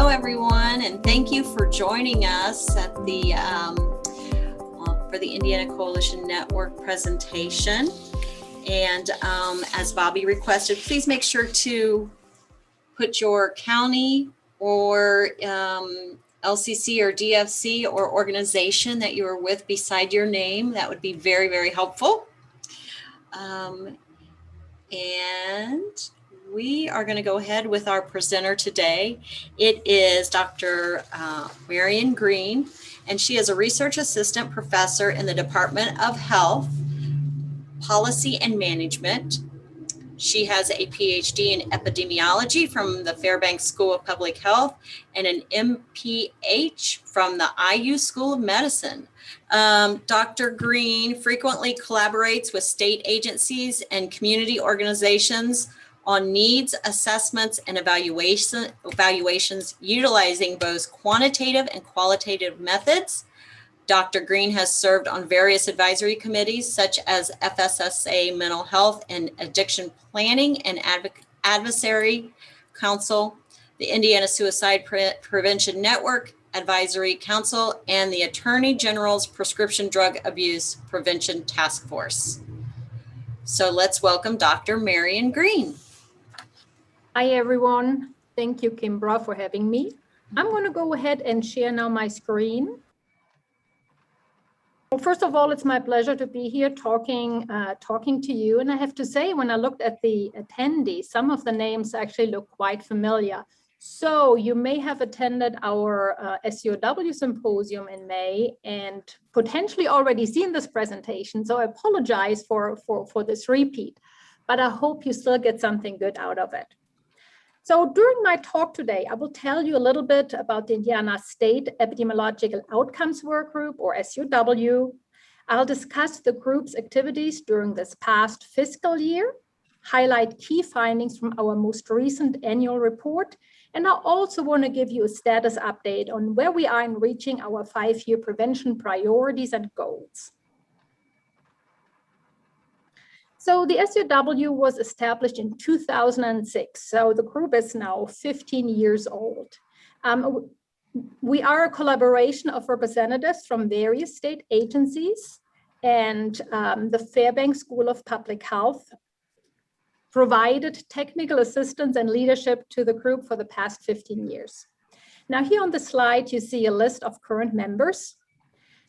everyone, and thank you for joining us at the for the Indiana Coalition Network presentation. And as Bobby requested, please make sure to put your county or LCC or DFC or organization that you are with beside your name. That would be very, very helpful. And we are going to go ahead with our presenter today. It is Dr. Marion Green, and she is a research assistant professor in the Department of Health, Policy and Management. She has a PhD in epidemiology from the Fairbanks School of Public Health and an MPH from the IU School of Medicine. Dr. Green frequently collaborates with state agencies and community organizations on needs assessments and evaluations utilizing both quantitative and qualitative methods. Dr. Green has served on various advisory committees such as FSSA Mental Health and Addiction Planning and Advisory Council, the Indiana Suicide Prevention Network Advisory Council, and the Attorney General's Prescription Drug Abuse Prevention Task Force. So let's welcome Dr. Marion Green. Hi, everyone. Thank you, Kimbra, for having me. I'm going to go ahead and share now my screen. Well, first of all, it's my pleasure to be here talking to you. And I have to say, when I looked at the attendees, some of the names actually look quite familiar. So you may have attended our SEOW symposium in May and potentially already seen this presentation. So I apologize for this repeat, but I hope you still get something good out of it. So during my talk today, I will tell you a little bit about the Indiana State Epidemiological Outcomes Work Group, or SEOW. I'll discuss the group's activities during this past fiscal year, highlight key findings from our most recent annual report, and I also want to give you a status update on where we are in reaching our 5-year prevention priorities and goals. So the SEOW was established in 2006. So the group is now 15 years old. We are a collaboration of representatives from various state agencies, and the Fairbanks School of Public Health provided technical assistance and leadership to the group for the past 15 years. Now here on the slide, you see a list of current members.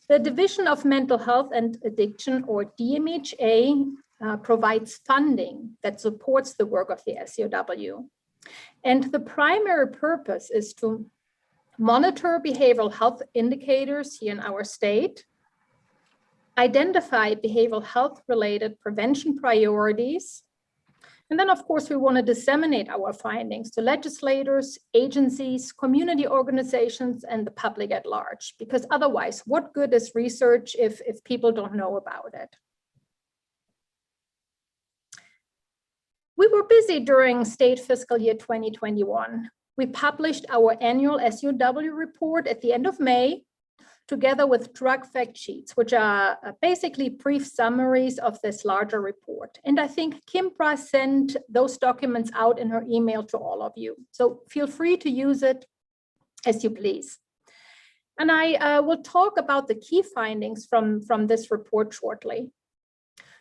The Division of Mental Health and Addiction, or DMHA, provides funding that supports the work of the SEOW. And the primary purpose is to monitor behavioral health indicators here in our state, identify behavioral health related prevention priorities, and then of course we want to disseminate our findings to legislators, agencies, community organizations, and the public at large, because otherwise what good is research if people don't know about it? We were busy during state fiscal year 2021. We published our annual SEOW report at the end of May, together with drug fact sheets, which are basically brief summaries of this larger report. And I think Kimbra sent those documents out in her email to all of you. So feel free to use it as you please. And I will talk about the key findings from this report shortly.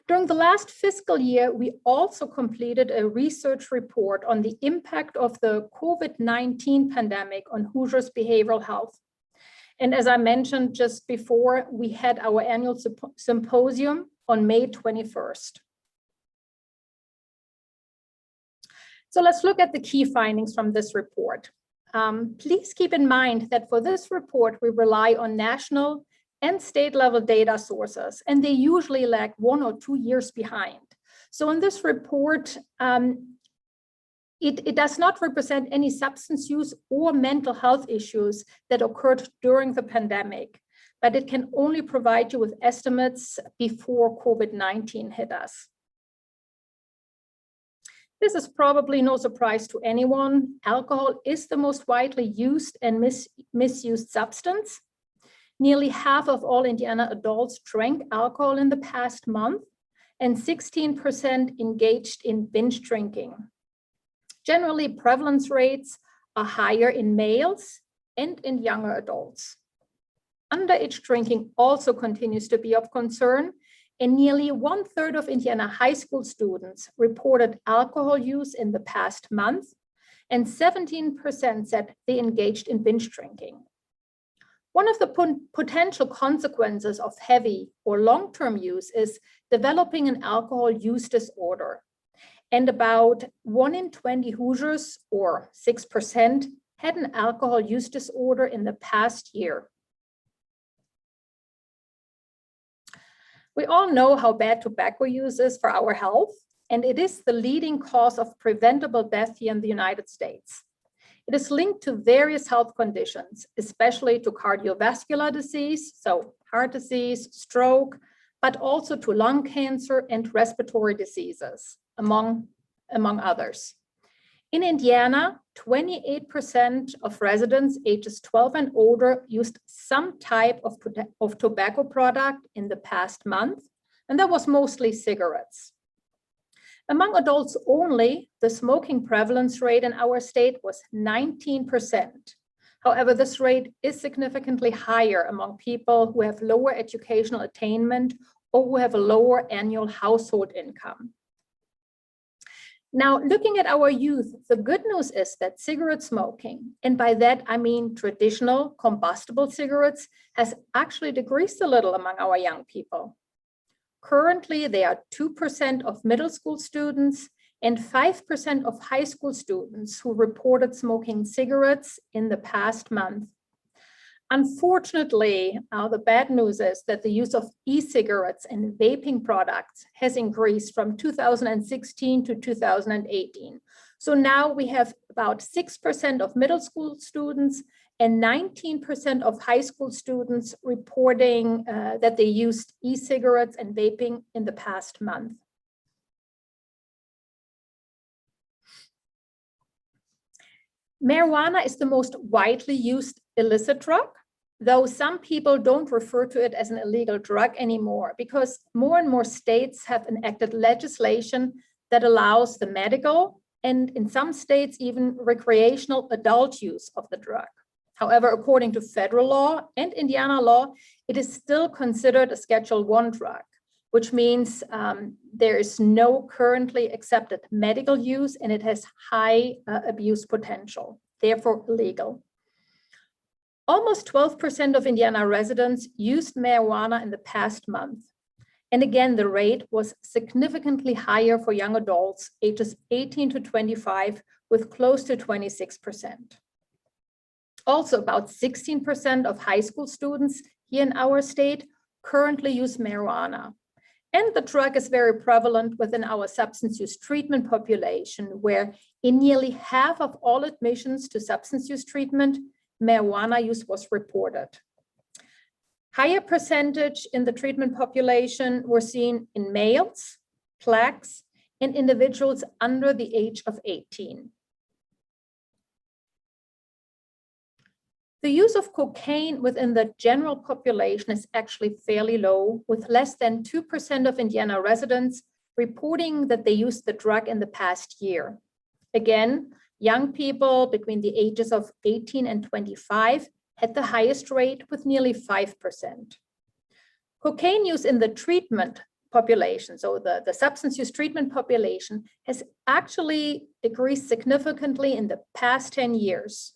During the last fiscal year, we also completed a research report on the impact of the COVID-19 pandemic on Hoosiers' behavioral health. And as I mentioned just before, we had our annual symposium on May 21st. So let's look at the key findings from this report. Please keep in mind that for this report, we rely on national and state level data sources, and they usually lag 1 or 2 years behind. So in this report, it does not represent any substance use or mental health issues that occurred during the pandemic, but it can only provide you with estimates before COVID-19 hit us. This is probably no surprise to anyone. Alcohol is the most widely used and misused substance. Nearly half of all Indiana adults drank alcohol in the past month, and 16% engaged in binge drinking. Generally, prevalence rates are higher in males and in younger adults. Underage drinking also continues to be of concern, and nearly 1/3 of Indiana high school students reported alcohol use in the past month, and 17% said they engaged in binge drinking. One of the potential consequences of heavy or long-term use is developing an alcohol use disorder. And about 1 in 20 Hoosiers, or 6%, had an alcohol use disorder in the past year. We all know how bad tobacco use is for our health, and it is the leading cause of preventable death here in the United States. It is linked to various health conditions, especially to cardiovascular disease, so heart disease, stroke, but also to lung cancer and respiratory diseases, among others. In Indiana, 28% of residents ages 12 and older used some type of tobacco product in the past month, and that was mostly cigarettes. Among adults only, the smoking prevalence rate in our state was 19%. However, this rate is significantly higher among people who have lower educational attainment or who have a lower annual household income. Now, looking at our youth, the good news is that cigarette smoking, and by that I mean traditional combustible cigarettes, has actually decreased a little among our young people. Currently, there are 2% of middle school students and 5% of high school students who reported smoking cigarettes in the past month. Unfortunately, the bad news is that the use of e-cigarettes and vaping products has increased from 2016 to 2018. So now we have about 6% of middle school students and 19% of high school students reporting that they used e-cigarettes and vaping in the past month. Marijuana is the most widely used illicit drug, though some people don't refer to it as an illegal drug anymore because more and more states have enacted legislation that allows the medical and in some states even recreational adult use of the drug. However, according to federal law and Indiana law, it is still considered a Schedule I drug, which means there is no currently accepted medical use and it has high abuse potential, therefore illegal. Almost 12% of Indiana residents used marijuana in the past month. And again, the rate was significantly higher for young adults ages 18 to 25 with close to 26%. Also, about 16% of high school students here in our state currently use marijuana. And the drug is very prevalent within our substance use treatment population, where in nearly half of all admissions to substance use treatment, marijuana use was reported. Higher percentage in the treatment population were seen in males, blacks, and individuals under the age of 18. The use of cocaine within the general population is actually fairly low, with less than 2% of Indiana residents reporting that they used the drug in the past year. Again, young people between the ages of 18 and 25 had the highest rate with nearly 5%. Cocaine use in the treatment population, so the substance use treatment population, has actually decreased significantly in the past 10 years.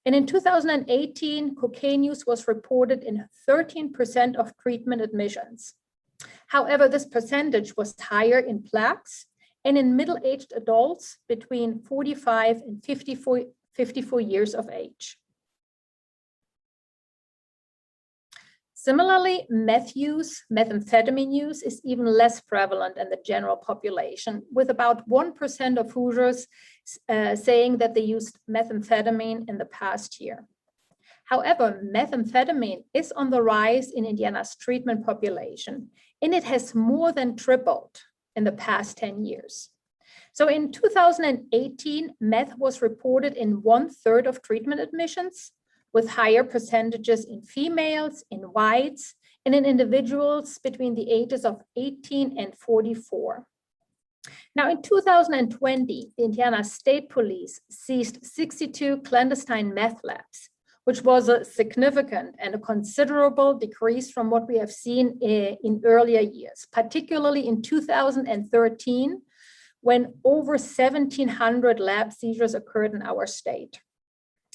And in 2018, cocaine use was reported in 13% of treatment admissions. However, this percentage was higher in blacks and in middle-aged adults between 45 and 54 years of age. Similarly, methamphetamine use is even less prevalent in the general population, with about 1% of Hoosiers saying that they used methamphetamine in the past year. However, methamphetamine is on the rise in Indiana's treatment population, and it has more than tripled in the past 10 years. So in 2018, meth was reported in 1/3 of treatment admissions, with higher percentages in females, in whites, and in individuals between the ages of 18 and 44. Now, in 2020, the Indiana State Police seized 62 clandestine meth labs, which was a significant and a considerable decrease from what we have seen in earlier years, particularly in 2013, when over 1,700 lab seizures occurred in our state.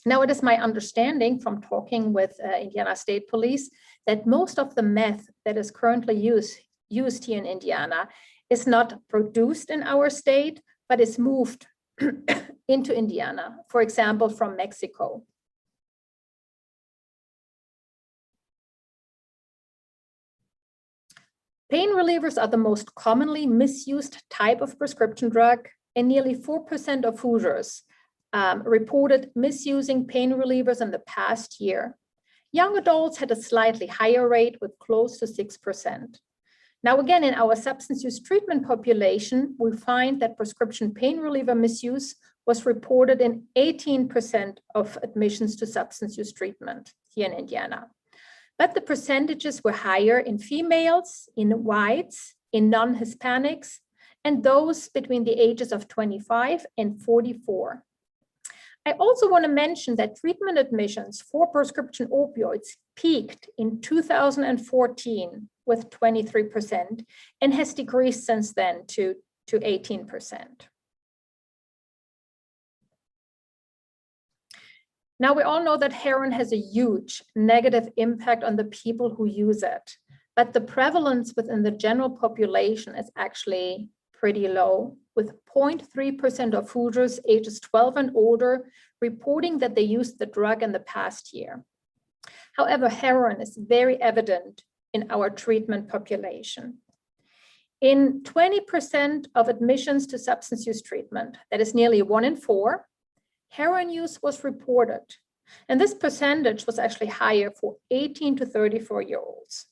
Now, it is my understanding from talking with Indiana State Police that most of the meth that is currently used here in Indiana is not produced in our state, but is moved into Indiana, for example, from Mexico. Pain relievers are the most commonly misused type of prescription drug, and nearly 4% of Hoosiers reported misusing pain relievers in the past year. Young adults had a slightly higher rate with close to 6%. Now, again, in our substance use treatment population, we find that prescription pain reliever misuse was reported in 18% of admissions to substance use treatment here in Indiana. But the percentages were higher in females, in whites, in non-Hispanics, and those between the ages of 25 and 44. I also want to mention that treatment admissions for prescription opioids peaked in 2014 with 23% and has decreased since then to 18%. Now, we all know that heroin has a huge negative impact on the people who use it, but the prevalence within the general population is actually pretty low, with 0.3% of Hoosiers ages 12 and older reporting that they used the drug in the past year. However, heroin is very evident in our treatment population. In 20% of admissions to substance use treatment, that is nearly 1 in 4, heroin use was reported. And this percentage was actually higher for 18 to 34-year-olds.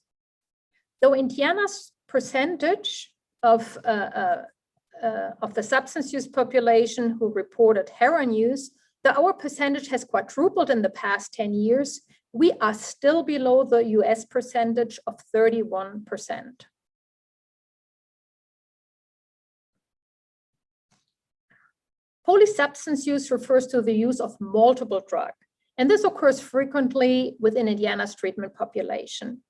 Though Indiana's percentage of the substance use population who reported heroin use, though our percentage has quadrupled in the past 10 years, we are still below the US percentage of 31%. Polysubstance use refers to the use of multiple drugs, and this occurs frequently within Indiana's treatment population.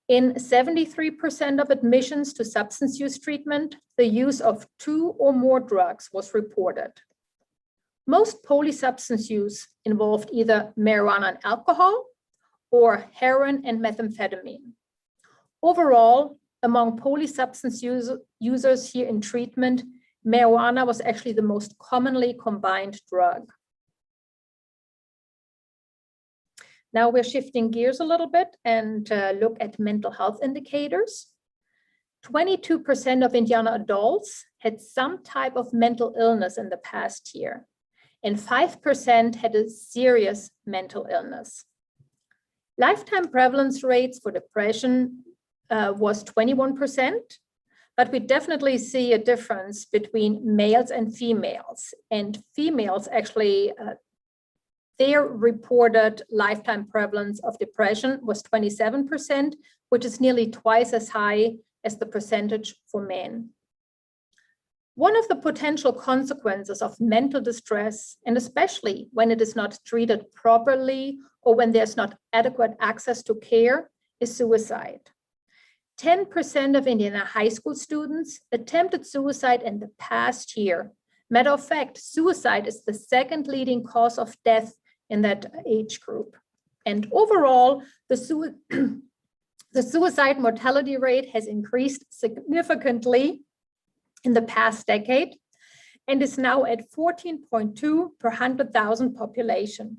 In 73% of admissions to substance use treatment, the use of 2 or more drugs was reported. Most polysubstance use involved either marijuana and alcohol or heroin and methamphetamine. Overall, among polysubstance users here in treatment, marijuana was actually the most commonly combined drug. Now we're shifting gears a little bit and look at mental health indicators. 22% of Indiana adults had some type of mental illness in the past year, and 5% had a serious mental illness. Lifetime prevalence rates for depression was 21%, but we definitely see a difference between males and females. And females actually, their reported lifetime prevalence of depression was 27%, which is nearly twice as high as the percentage for men. One of the potential consequences of mental distress, and especially when it is not treated properly or when there's not adequate access to care, is suicide. 10% of Indiana high school students attempted suicide in the past year. Matter of fact, suicide is the second leading cause of death in that age group. And overall, the suicide mortality rate has increased significantly in the past decade and is now at 14.2 per 100,000 population.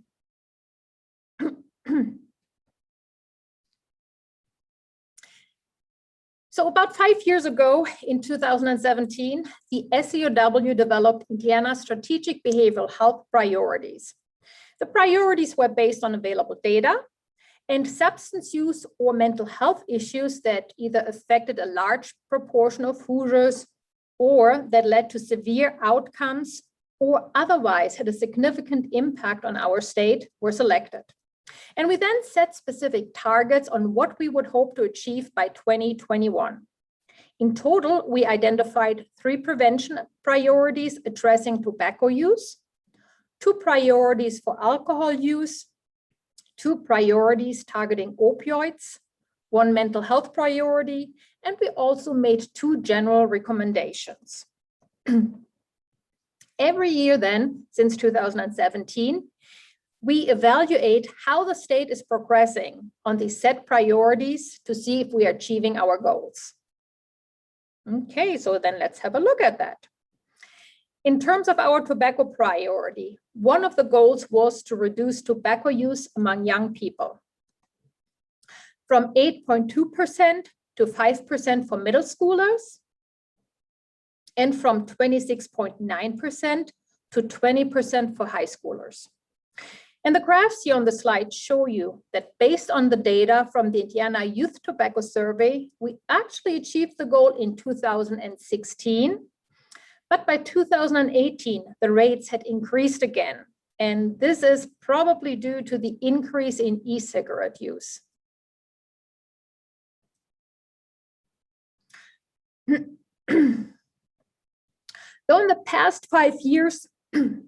So about 5 years ago, in 2017, the SEOW developed Indiana's strategic behavioral health priorities. The priorities were based on available data and substance use or mental health issues that either affected a large proportion of Hoosiers or that led to severe outcomes or otherwise had a significant impact on our state were selected. And we then set specific targets on what we would hope to achieve by 2021. In total, we identified 3 prevention priorities addressing tobacco use, 2 priorities for alcohol use, 2 priorities targeting opioids, 1 mental health priority, and we also made 2 general recommendations. Every year then, since 2017, we evaluate how the state is progressing on these set priorities to see if we are achieving our goals. Okay, so then let's have a look at that. In terms of our tobacco priority, one of the goals was to reduce tobacco use among young people from 8.2% to 5% for middle schoolers, and from 26.9% to 20% for high schoolers. And the graphs here on the slide show you that based on the data from the Indiana Youth Tobacco Survey, we actually achieved the goal in 2016, but by 2018, the rates had increased again. And this is probably due to the increase in e-cigarette use. Though in the past 5 years, the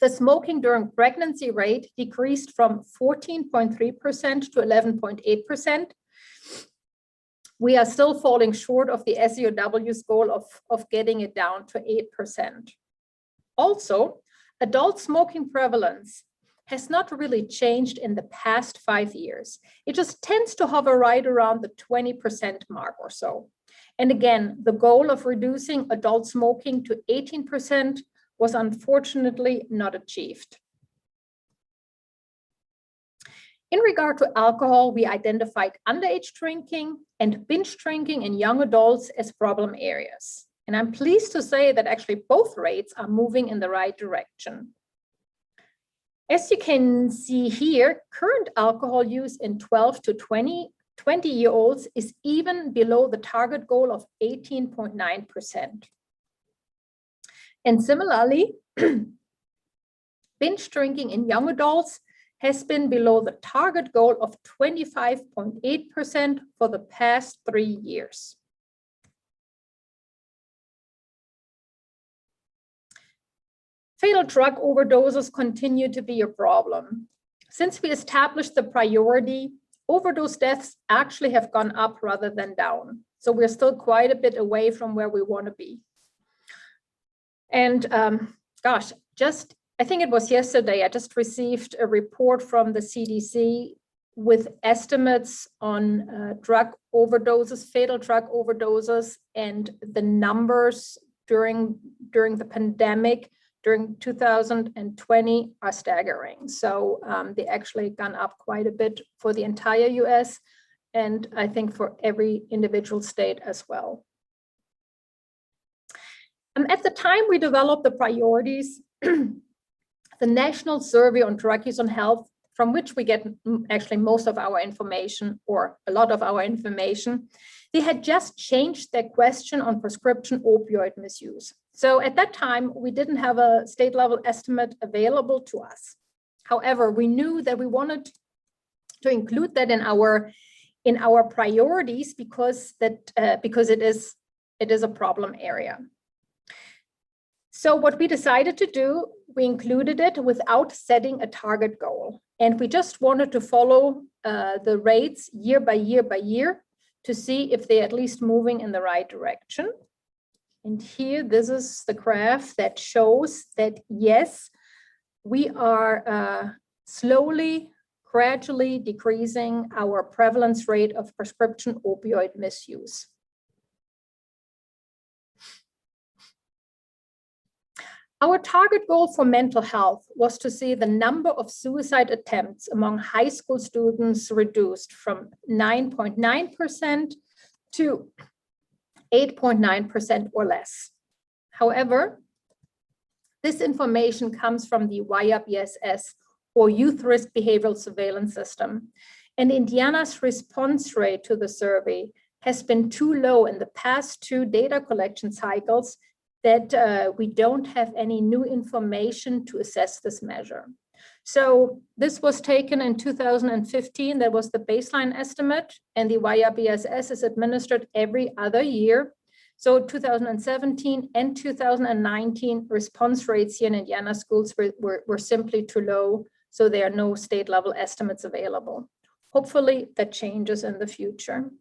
smoking during pregnancy rate decreased from 14.3% to 11.8%, we are still falling short of the SEOW's goal of getting it down to 8%. Also, adult smoking prevalence has not really changed in the past 5 years. It just tends to hover right around the 20% mark or so. And again, the goal of reducing adult smoking to 18% was unfortunately not achieved. In regard to alcohol, we identified underage drinking and binge drinking in young adults as problem areas. And I'm pleased to say that actually both rates are moving in the right direction. As you can see here, current alcohol use in 12 to 20-year-olds is even below the target goal of 18.9%. And similarly, binge drinking in young adults has been below the target goal of 25.8% for the past 3 years. Fatal drug overdoses continue to be a problem. Since we established the priority, overdose deaths actually have gone up rather than down. So we're still quite a bit away from where we want to be. And I think it was yesterday, I just received a report from the CDC with estimates on drug overdoses, fatal drug overdoses, and the numbers during the pandemic during 2020 are staggering. So they actually gone up quite a bit for the entire US, and I think for every individual state as well. At the time we developed the priorities, the National Survey on Drug Use and Health, from which we get actually most of our information or a lot of our information, they had just changed their question on prescription opioid misuse. So at that time, we didn't have a state level estimate available to us. However, we knew that we wanted to include that in our priorities because it is a problem area. So what we decided to do, we included it without setting a target goal. And we just wanted to follow the rates year by year to see if they're at least moving in the right direction. And here, this is the graph that shows that, yes, we are slowly, gradually decreasing our prevalence rate of prescription opioid misuse. Our target goal for mental health was to see the number of suicide attempts among high school students reduced from 9.9% to 8.9% or less. However, this information comes from the YRBSS, or Youth Risk Behavioral Surveillance System, and Indiana's response rate to the survey has been too low in the past 2 data collection cycles that we don't have any new information to assess this measure. So this was taken in 2015. That was the baseline estimate, and the YRBSS is administered every other year. So 2017 and 2019 response rates here in Indiana schools were simply too low. So there are no state level estimates available. Hopefully that changes in the future.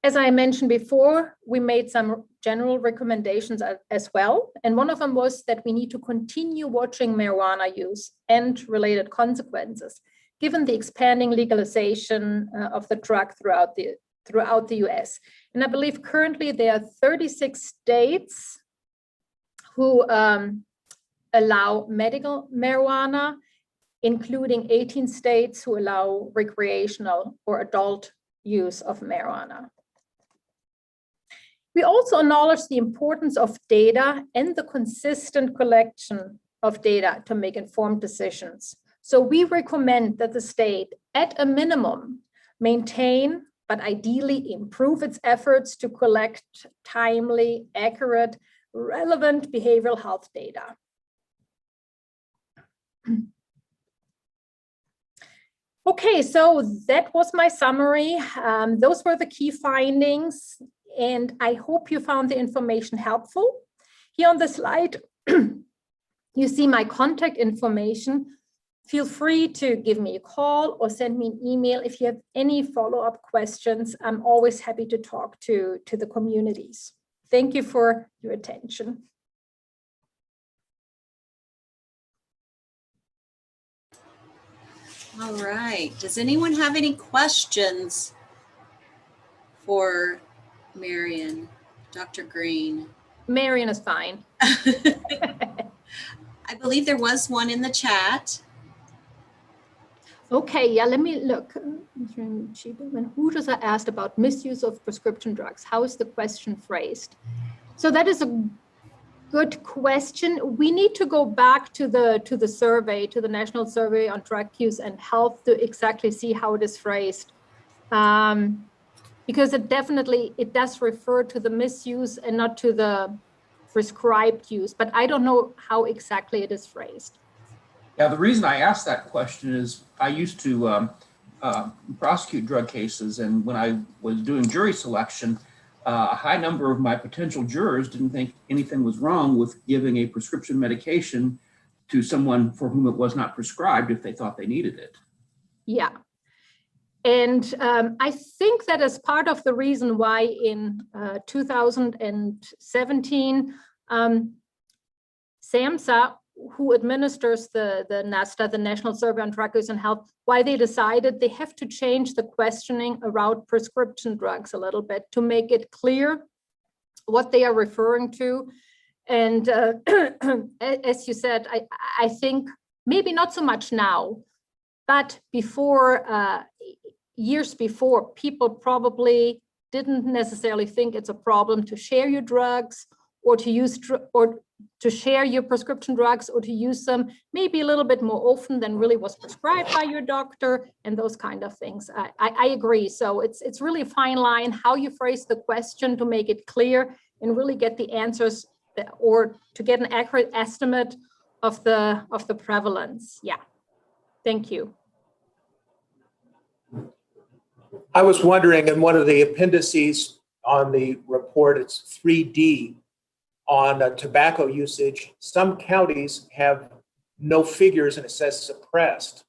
As I mentioned before, we made some general recommendations as well. And one of them was that we need to continue watching marijuana use and related consequences, given the expanding legalization of the drug throughout the US. And I believe currently there are 36 states who allow medical marijuana, including 18 states who allow recreational or adult use of marijuana. We also acknowledge the importance of data and the consistent collection of data to make informed decisions. So we recommend that the state, at a minimum, maintain, but ideally improve its efforts to collect timely, accurate, relevant behavioral health data. Okay, so that was my summary. Those were the key findings, and I hope you found the information helpful. Here on the slide, you see my contact information. Feel free to give me a call or send me an email if you have any follow-up questions. I'm always happy to talk to the communities. Thank you for your attention. All right. Does anyone have any questions for Marion, Dr. Green? Marion is fine. I believe there was one in the chat. Okay, yeah, let me look. Who does I asked about misuse of prescription drugs? How is the question phrased? So that is a good question. We need to go back to the survey, to the National Survey on Drug Use and Health, to exactly see how it is phrased. Because it does refer to the misuse and not to the prescribed use, but I don't know how exactly it is phrased. Yeah, the reason I asked that question is I used to prosecute drug cases, and when I was doing jury selection, a high number of my potential jurors didn't think anything was wrong with giving a prescription medication to someone for whom it was not prescribed if they thought they needed it. Yeah. And I think that is part of the reason why in 2017, SAMHSA, who administers the NASTA, the National Survey on Drug Use and Health, why they decided they have to change the questioning around prescription drugs a little bit to make it clear what they are referring to. And as you said, I think maybe not so much now, but before, years before, people probably didn't necessarily think it's a problem to share your drugs or to use or to share your prescription drugs or to use them maybe a little bit more often than really was prescribed by your doctor and those kind of things. I agree. So it's really a fine line how you phrase the question to make it clear and really get the answers or to get an accurate estimate of the prevalence. Yeah. Thank you. I was wondering, in one of the appendices on the report, it's 3D on tobacco usage. Some counties have no figures and it says suppressed.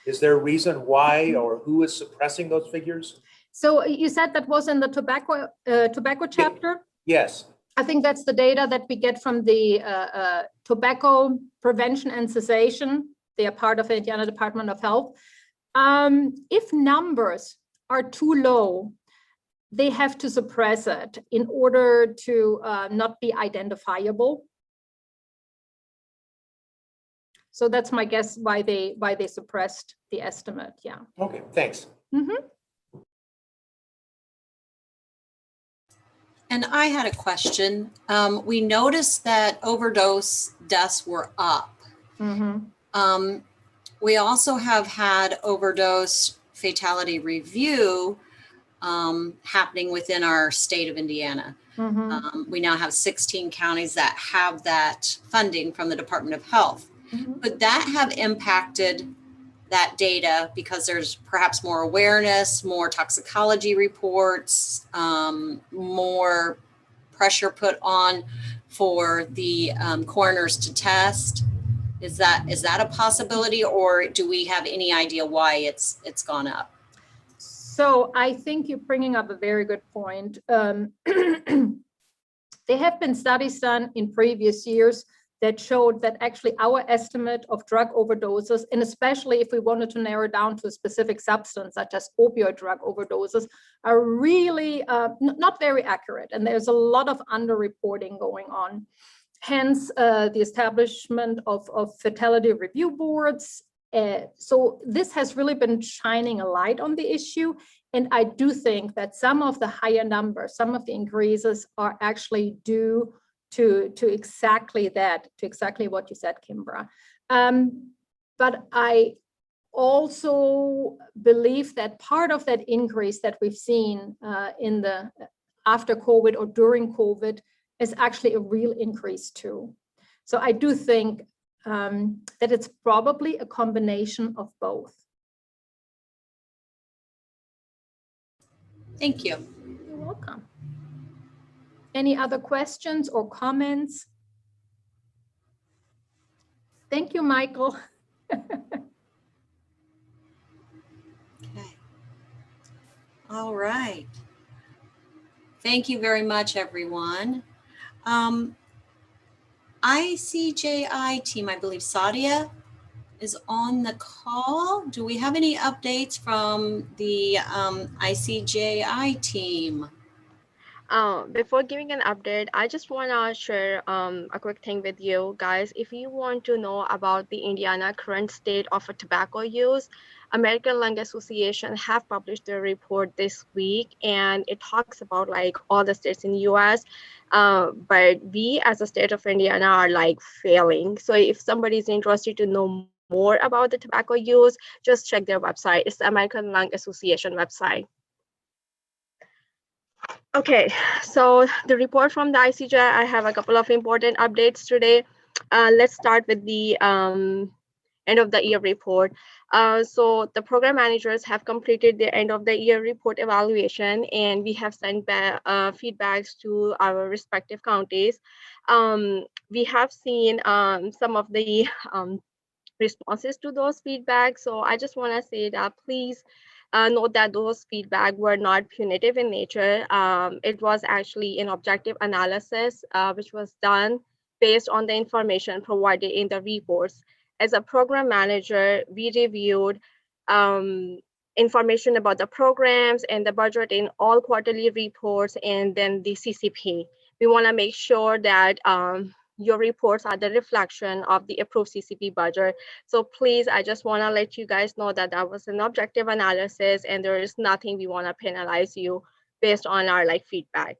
Is there a reason why or who is suppressing those figures? So you said that was in the tobacco chapter? Yes. I think that's the data that we get from the Tobacco Prevention and Cessation. They are part of the Indiana Department of Health. If numbers are too low, they have to suppress it in order to not be identifiable. So that's my guess why they suppressed the estimate. Yeah. Okay, thanks. Mm-hmm. And I had a question. We noticed that overdose deaths were up. Mm-hmm. We also have had overdose fatality review happening within our state of Indiana. Mm-hmm. We now have 16 counties that have that funding from the Department of Health. Could that have impacted that data because there's perhaps more awareness, more toxicology reports, more pressure put on for the coroners to test? Is that a possibility, or do we have any idea why it's gone up? So I think you're bringing up a very good point. There have been studies done in previous years that showed that actually our estimate of drug overdoses, and especially if we wanted to narrow down to a specific substance, such as opioid drug overdoses, are really not very accurate. And there's a lot of underreporting going on. Hence, the establishment of fatality review boards. So this has really been shining a light on the issue. And I do think that some of the higher numbers, some of the increases are actually due to exactly that, to exactly what you said, Kimbra. But I also believe that part of that increase that we've seen in the after COVID or during COVID is actually a real increase too. So I do think that it's probably a combination of both. Thank you. You're welcome. Any other questions or comments? Thank you, Michael. Okay. All right. Thank you very much, everyone. ICJI team, I believe Sadia is on the call. Do we have any updates from the ICJI team? Before giving an update, I just want to share a quick thing with you guys. If you want to know about the Indiana current state of tobacco use, American Lung Association have published their report this week, and it talks about like all the states in the US. But we as a state of Indiana are like failing. So if somebody is interested to know more about the tobacco use, just check their website. It's the American Lung Association website. Okay, so the report from the ICJ, I have a couple of important updates today. Let's start with the end of the year report. So the program managers have completed the end of the year report evaluation, and we have sent back feedbacks to our respective counties. We have seen some of the responses to those feedbacks. So I just want to say that please note that those feedback were not punitive in nature. It was actually an objective analysis, which was done based on the information provided in the reports. As a program manager, we reviewed information about the programs and the budget in all quarterly reports and then the CCP. We want to make sure that your reports are the reflection of the approved CCP budget. So please, I just want to let you guys know that that was an objective analysis and there is nothing we want to penalize you based on our feedback.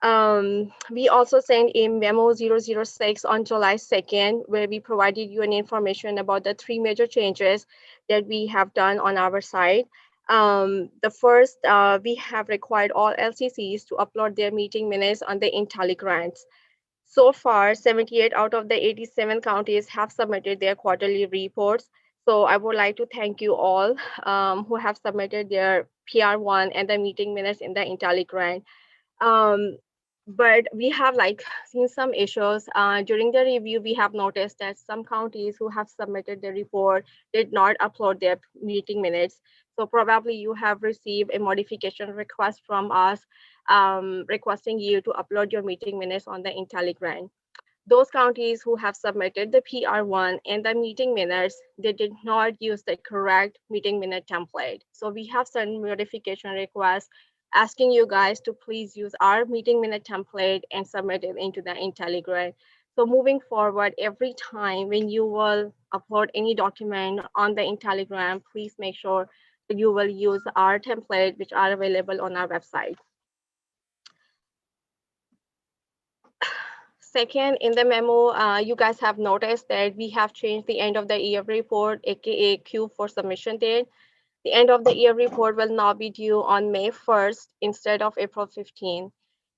We also sent a memo 006 on July 2nd, where we provided you an information about the 3 major changes that we have done on our site. The first, we have required all LCCs to upload their meeting minutes on the IntelliGrants. So far, 78 out of the 87 counties have submitted their quarterly reports. So I would like to thank you all who have submitted their PR1 and the meeting minutes in the IntelliGrant. But we have seen some issues. During the review, we have noticed that some counties who have submitted the report did not upload their meeting minutes. So probably you have received a modification request from us requesting you to upload your meeting minutes on the IntelliGrant. Those counties who have submitted the PR1 and the meeting minutes, they did not use the correct meeting minute template. So we have sent modification requests asking you guys to please use our meeting minute template and submit it into the IntelliGrant. So moving forward, every time when you will upload any document on the IntelliGrant, please make sure that you will use our template, which are available on our website. Second, in the memo, you guys have noticed that we have changed the end of the year report, aka Q for submission date. The end of the year report will now be due on May 1st instead of April 15.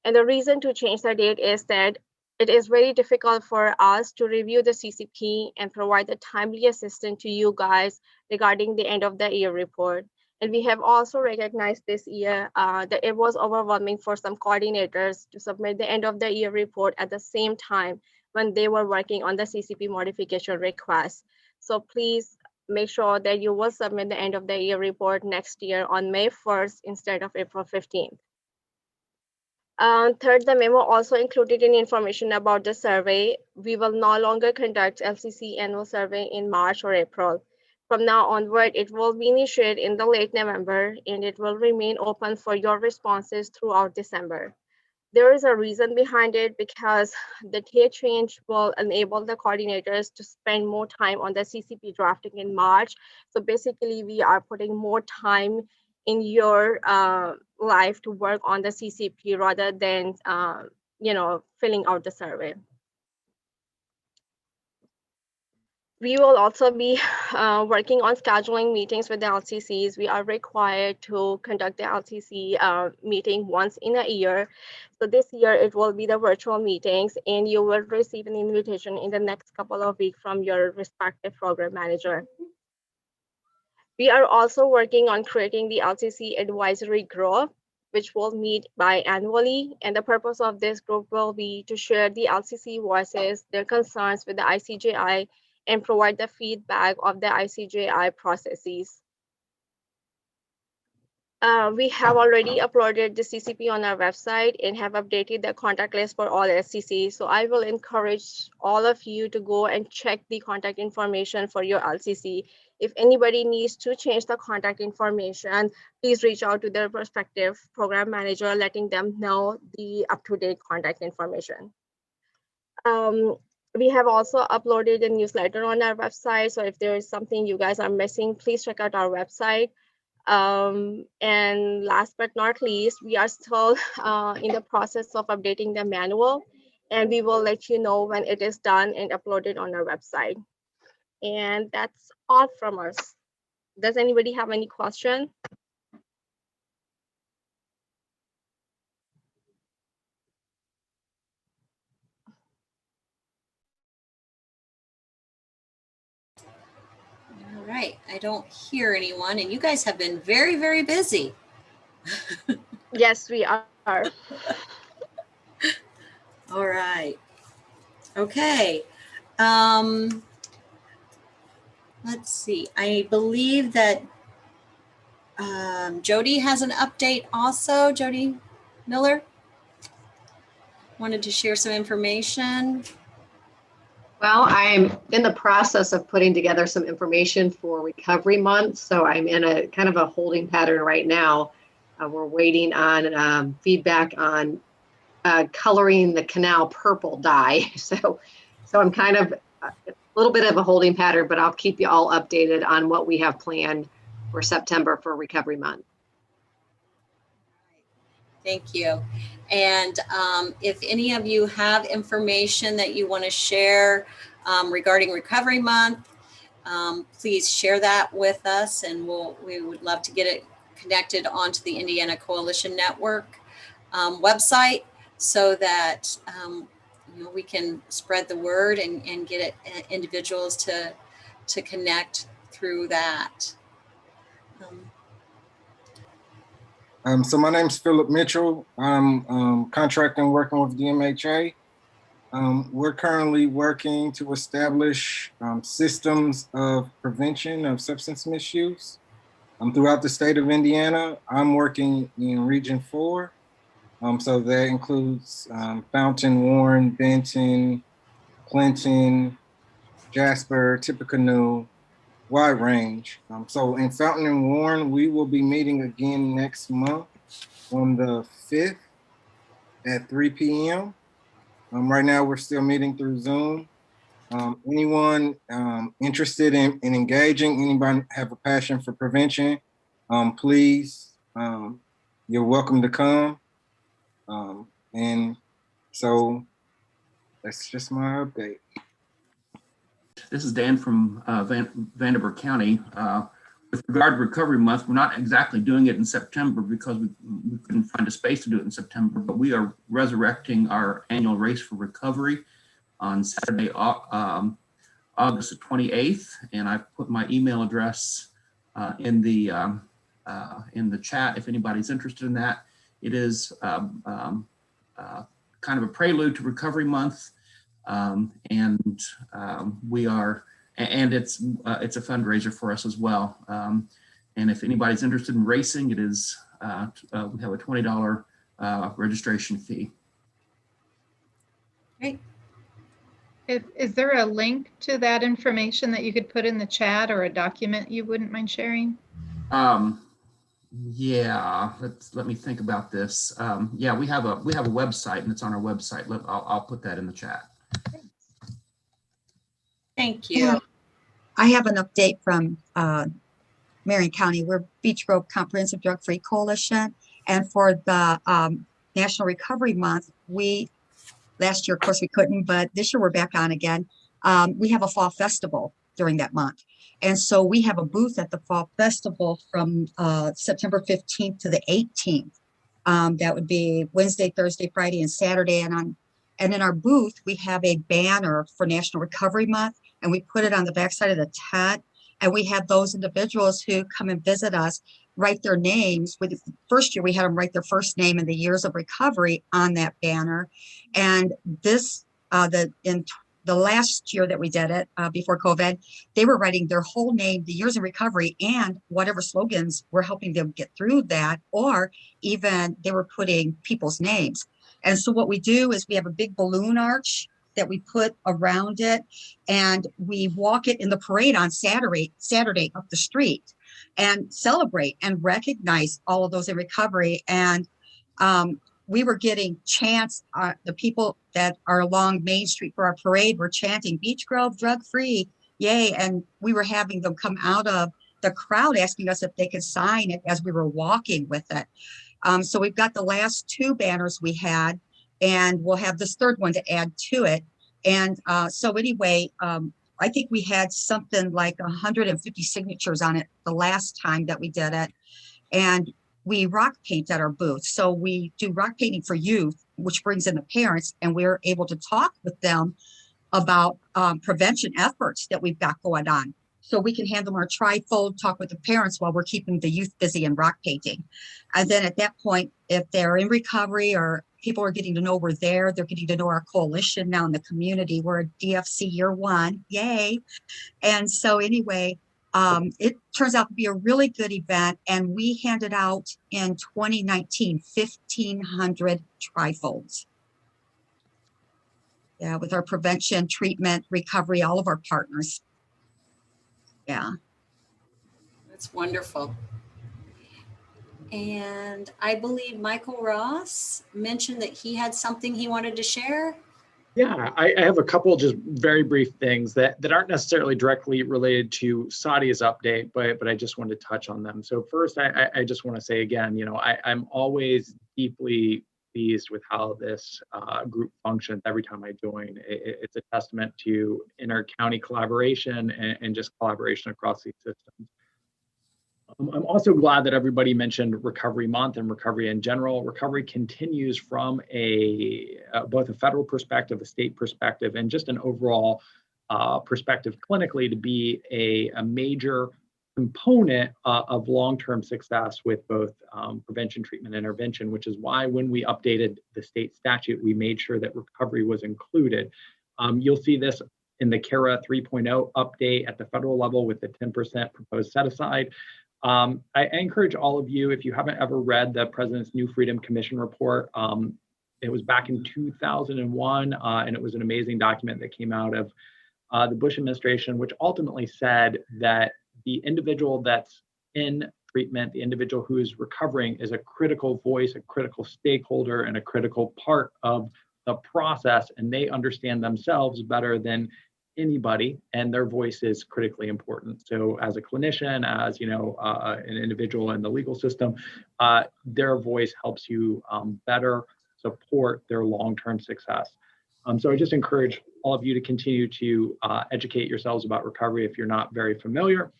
And the reason to change the date is that it is very difficult for us to review the CCP and provide the timely assistance to you guys regarding the end of the year report. And we have also recognized this year that it was overwhelming for some coordinators to submit the end of the year report at the same time when they were working on the CCP modification request. So please make sure that you will submit the end of the year report next year on May 1st instead of April 15th. Third, the memo also included information about the survey. We will no longer conduct LCC annual survey in March or April. From now onward, it will be initiated in the late November, and it will remain open for your responses throughout December. There is a reason behind it, because the date change will enable the coordinators to spend more time on the CCP drafting in March. So basically, we are putting more time in your life to work on the CCP rather than filling out the survey. We will also be working on scheduling meetings with the LCCs. We are required to conduct the LCC meeting once in a year. So this year it will be the virtual meetings, and you will receive an invitation in the next couple of weeks from your respective program manager. We are also working on creating the LCC advisory group, which will meet biannually. And the purpose of this group will be to share the LCC voices, their concerns with the ICJI, and provide the feedback of the ICJI processes. We have already uploaded the CCP on our website and have updated the contact list for all SCCs. So I will encourage all of you to go and check the contact information for your LCC. If anybody needs to change the contact information, please reach out to their prospective program manager, letting them know the up-to-date contact information. We have also uploaded a newsletter on our website. So if there is something you guys are missing, please check out our website. And last but not least, we are still in the process of updating the manual, and we will let you know when it is done and uploaded on our website. And that's all from us. Does anybody have any question? All right, I don't hear anyone, and you guys have been very, very busy. Yes, we are. All right. Okay. Let's see. I believe that Jody has an update also. Jody Miller wanted to share some information. Well, I'm in the process of putting together some information for Recovery Month. So I'm in a kind of a holding pattern right now. We're waiting on feedback on coloring the canal purple dye. So I'm kind of a little bit of a holding pattern, but I'll keep you all updated on what we have planned for September for Recovery Month. Thank you. And if any of you have information that you want to share regarding Recovery Month, please share that with us, and we would love to get it connected onto the Indiana Coalition Network website, so that we can spread the word and get individuals to connect through that. So my name's Philip Mitchell. I'm contracting, working with DMHA. We're currently working to establish systems of prevention of substance misuse throughout the state of Indiana. I'm working in Region 4. So that includes Fountain, Warren, Benton, Clinton, Jasper, Tippecanoe, wide range. So in Fountain and Warren, we will be meeting again next month on the 5th at 3 p.m. Right now, we're still meeting through Zoom. Anyone interested in engaging, anybody have a passion for prevention, please, you're welcome to come. And so that's just my update. This is Dan from Vanderbilt County. with regard to Recovery Month, we're not exactly doing it in September because we couldn't find a space to do it in September, but we are resurrecting our annual Race for Recovery on Saturday, August the 28th, and I've put my email address in the chat if anybody's interested in that. It is kind of a prelude to Recovery Month, and we are. And it's a fundraiser for us as well. And if anybody's interested in racing, it is we have a $20 registration fee. Great. Is there a link to that information that you could put in the chat, or a document you wouldn't mind sharing? Yeah, let me think about this. Yeah, we have a website, and it's on our website. I'll put that in the chat. Thank you. And I have an update from Marion County. We're Beach Grove Comprehensive Drug-Free Coalition. And for the National Recovery Month, last year, of course, we couldn't, but this year we're back on again. We have a fall festival during that month. And so we have a booth at the fall festival from September 15th to the 18th. That would be Wednesday, Thursday, Friday, and Saturday. And in our booth, we have a banner for National Recovery Month, and we put it on the backside of the tent. And we have those individuals who come and visit us write their names. With the first year, we had them write their first name and the years of recovery on that banner. And this, in the last year that we did it, before COVID, they were writing their whole name, the years of recovery, and whatever slogans were helping them get through that, or even they were putting people's names. And so what we do is we have a big balloon arch that we put around it, and we walk it in the parade on Saturday up the street and celebrate and recognize all of those in recovery. And we were getting chants. The people that are along Main Street for our parade were chanting Beach Grove drug free, yay. And we were having them come out of the crowd asking us if they could sign it as we were walking with it. So we've got the last two banners we had, and we'll have this third one to add to it. And so anyway, I think we had something like 150 signatures on it the last time that we did it. And we rock paint at our booth. So we do rock painting for youth, which brings in the parents, and we're able to talk with them about prevention efforts that we've got going on. So we can hand them our trifold, talk with the parents while we're keeping the youth busy in rock painting. And then at that point, if they're in recovery or people are getting to know we're there, they're getting to know our coalition now in the community. We're a DFC year one, yay. And so anyway, it turns out to be a really good event. And we handed out in 2019, 1,500 trifolds. Yeah, with our prevention, treatment, recovery, all of our partners. Yeah. That's wonderful. And I believe Michael Ross mentioned that he had something he wanted to share. Yeah, I have a couple just very brief things that aren't necessarily directly related to Sadia's update, but I just wanted to touch on them. So first, I just want to say again, I'm always deeply pleased with how this group functions every time I join. It's a testament to inter-county collaboration and just collaboration across these systems. I'm also glad that everybody mentioned Recovery Month and recovery in general. Recovery continues from both a federal perspective, a state perspective, and just an overall perspective clinically to be a major component of long-term success with both prevention, treatment, and intervention, which is why when we updated the state statute, we made sure that recovery was included. You'll see this in the CARA 3.0 update at the federal level with the 10% proposed set-aside. I encourage all of you, if you haven't ever read the President's New Freedom Commission report, it was back in 2001, and it was an amazing document that came out of the Bush administration, which ultimately said that the individual that's in treatment, the individual who is recovering, is a critical voice, a critical stakeholder, and a critical part of the process, and they understand themselves better than anybody, and their voice is critically important. So as a clinician, as an individual in the legal system, their voice helps you better support their long-term success. So I just encourage all of you to continue to educate yourselves about recovery if you're not very familiar.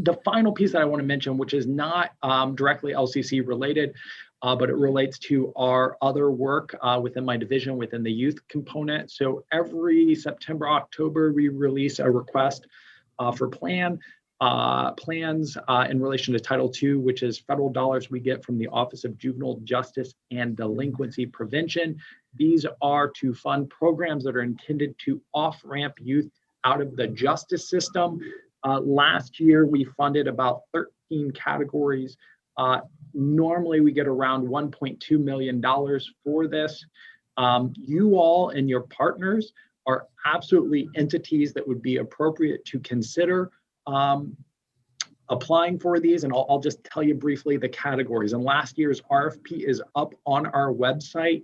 The final piece that I want to mention, which is not directly LCC related, but it relates to our other work within my division, within the youth component. So every September, October, we release a request for plans in relation to Title II, which is federal dollars we get from the Office of Juvenile Justice and Delinquency Prevention. These are to fund programs that are intended to off-ramp youth out of the justice system. Last year, we funded about 13 categories. Normally, we get around $1.2 million for this. You all and your partners are absolutely entities that would be appropriate to consider applying for these. And I'll just tell you briefly the categories. And last year's RFP is up on our website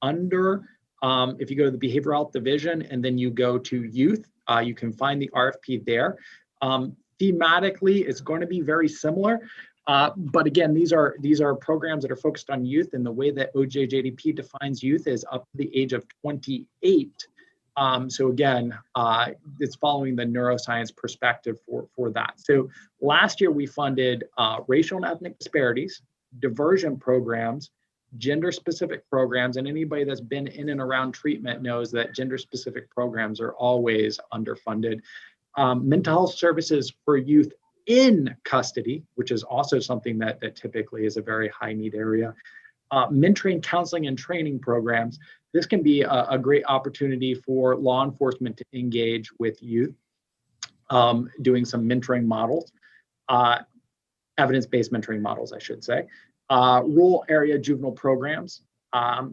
under, if you go to the Behavioral Health Division and then you go to youth, you can find the RFP there. Thematically, it's going to be very similar. But again, these are programs that are focused on youth, and the way that OJJDP defines youth is up to the age of 28. So again, it's following the neuroscience perspective for that. So last year we funded racial and ethnic disparities, diversion programs, gender-specific programs, and anybody that's been in and around treatment knows that gender-specific programs are always underfunded. Mental health services for youth in custody, which is also something that typically is a very high need area. Mentoring, counseling, and training programs. This can be a great opportunity for law enforcement to engage with youth, doing some mentoring models, evidence-based mentoring models, I should say. Rural area juvenile programs,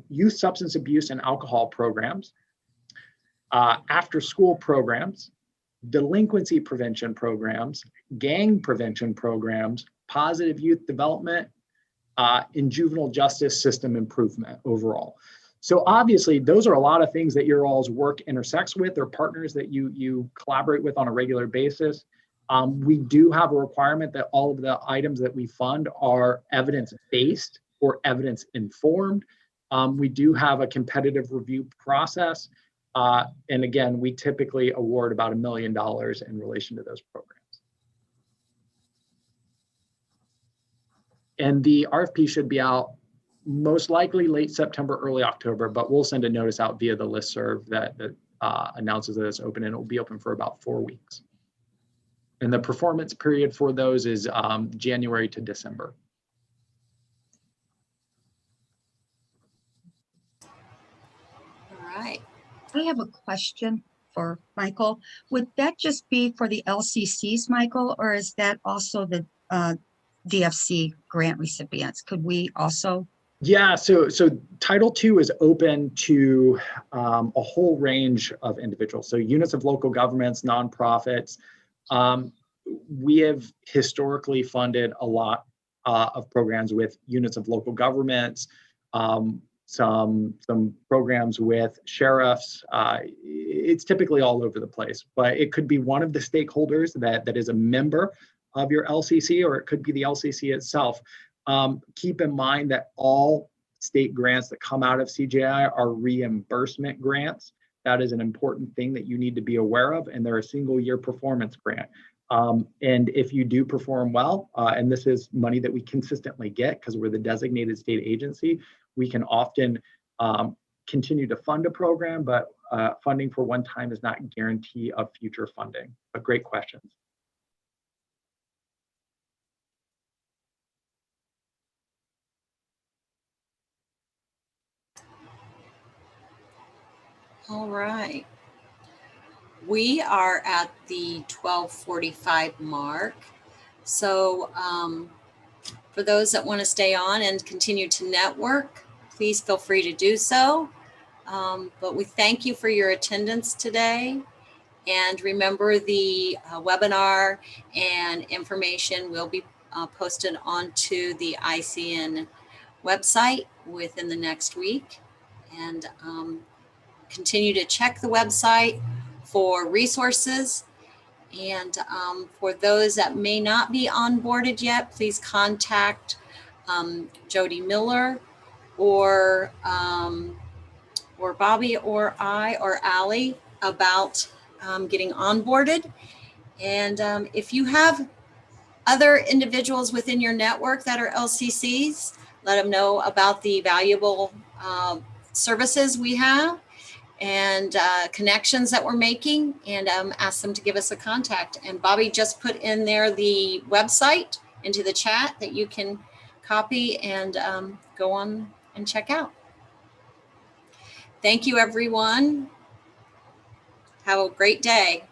youth substance abuse and alcohol programs, after-school programs, delinquency prevention programs, gang prevention programs, positive youth development, and juvenile justice system improvement overall. So obviously, those are a lot of things that your all's work intersects with, or partners that you collaborate with on a regular basis. We do have a requirement that all of the items that we fund are evidence-based or evidence-informed. We do have a competitive review process. And again, we typically award about $1 million in relation to those programs. And the RFP should be out most likely late September, early October, but we'll send a notice out via the listserv that announces that it's open, and it will be open for about 4 weeks. And the performance period for those is January to December. All right. I have a question for Michael. Would that just be for the LCCs, Michael, or is that also the DFC grant recipients? Could we also? Yeah, so Title II is open to a whole range of individuals. So units of local governments, nonprofits. We have historically funded a lot of programs with units of local governments, some programs with sheriffs. It's typically all over the place, but it could be one of the stakeholders that is a member of your LCC, or it could be the LCC itself. Keep in mind that all state grants that come out of CJI are reimbursement grants. That is an important thing that you need to be aware of, and they're a single year performance grant. And if you do perform well, and this is money that we consistently get because we're the designated state agency, we can often continue to fund a program, but funding for one time is not a guarantee of future funding. But great questions. All right. We are at the 12:45 mark. So for those that want to stay on and continue to network, please feel free to do so. But we thank you for your attendance today. And remember, the webinar and information will be posted onto the ICN website within the next week. And continue to check the website for resources. And for those that may not be onboarded yet, please contact Jody Miller or Bobby or I or Allie about getting onboarded. And if you have other individuals within your network that are LCCs. Let them know about the valuable services we have and connections that we're making, and ask them to give us a contact. And Bobby just put in there the website into the chat that you can copy and go on and check out. Thank you, everyone. Have a great day.